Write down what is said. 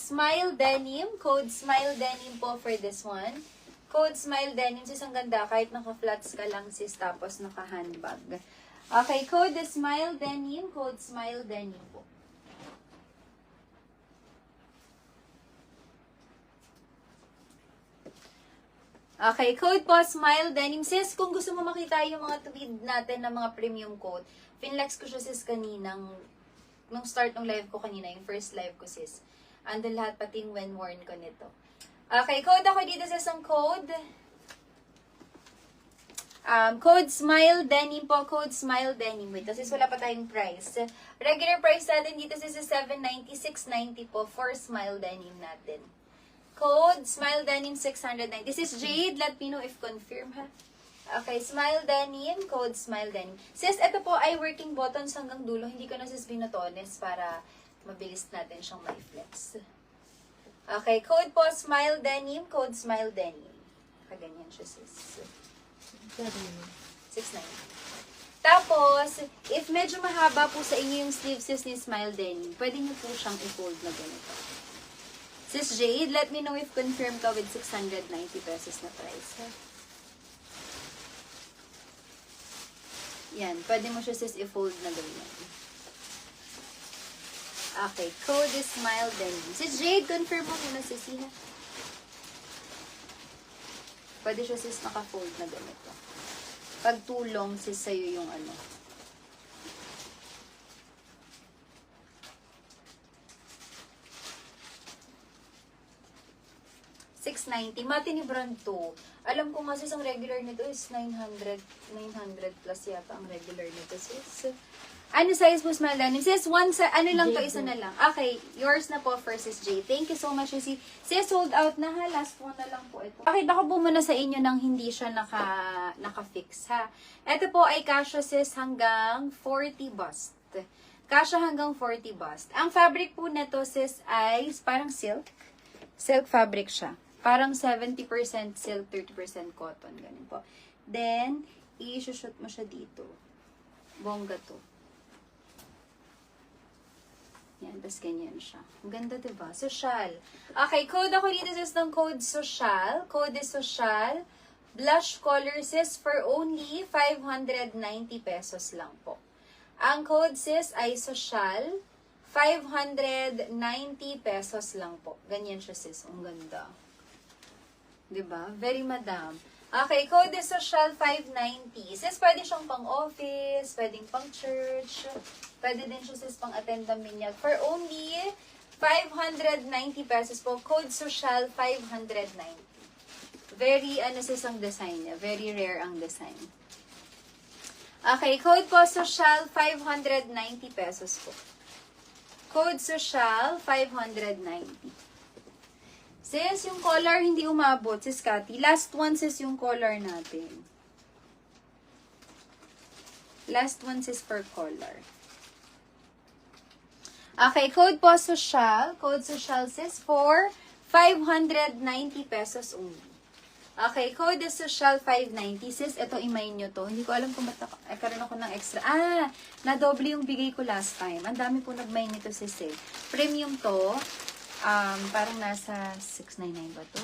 Smile Denim. Code Smile Denim po for this one. Code Smile Denim. Sis, ang ganda. Kahit naka-flats ka lang, sis, tapos naka-handbag. Okay, code Smile Denim. Code Smile Denim po. Okay, code po, Smile Denim. Sis, kung gusto mo makita yung mga tuwid natin na mga premium code, finlex ko siya, sis, kaninang, nung start ng live ko kanina, yung first live ko, sis. Andun lahat, pati yung when worn ko nito. Okay, code ako dito, sis, ang code. Code Smile Denim po, code Smile Denim. Wait, sis, wala pa tayong price. Regular price natin dito, sis, is $790, $690 po for Smile Denim natin. Code Smile Denim 690. This is Jade. Let me know if confirm, ha? Okay, Smile Denim. Code Smile Denim. Sis, ito po ay working buttons hanggang dulo. Hindi ko na sis binutones para mabilis natin siyang ma-flex. Okay, code po Smile Denim. Code Smile Denim. Kaganyan siya, sis. 690. Tapos, if medyo mahaba po sa inyo yung sleeves, sis, ni Smile Denim, pwede nyo po siyang i-fold na ganito. Sis Jade, let me know if confirm ka with 690 pesos na price. Ha? Yan, pwede mo siya sis i-fold na ganyan. Okay, code is Smile Denim. Sis Jade, confirm mo muna sis, ha? Pwede siya sis naka-fold na ganito. Pagtulong sis sa'yo yung ano. $690. Mati ni brand 2. Alam ko nga sis, ang regular nito is 900 plus yata ang regular nito sis. Ano size po Smile Denim? Sis, ano lang to, isa na lang. Okay, yours na po for sis J. Thank you so much sis. Sis, sold out na ha. Last one na lang po ito. Pakita ko po muna sa inyo nang hindi siya naka-fix ha. Ito po ay kasya sis hanggang 40 bust. Kasya hanggang 40 bust. Ang fabric po nito sis ay parang silk. Silk fabric siya. Parang 70% silk, 30% cotton. Ganun po. Then, i-shoot mo siya dito. Bongga to. Yan, tas ganyan siya. Ang ganda, diba? Social. Okay, code ako dito sis ng code social. Code is social. Blush color sis for only 590 pesos lang po. Ang code sis ay social. 590 pesos lang po. Ganyan siya sis. Ang ganda. Diba? Very madam. Okay, code is social 590. Sis, pwede siyang pang office, pwedeng pang church, pwede din siya sis pang attend ng minyag. For only 590 pesos po. Code social 590. Very, sis ang design niya. Very rare ang design. Okay, code po social 590 pesos po. Code social 590. Sis, yung color hindi umabot, sis Cathy. Last one, sis, yung color natin. Last one, sis, for color. Okay, code po social. Code social, sis, for 590 pesos only. Okay, code is social 590. Sis, ito imay nyo to. Hindi ko alam kung ba't karoon ako ng extra. Na-double yung bigay ko last time. Ang dami po nag-may nito, sis, eh. Premium to. Parang nasa 699 ba to?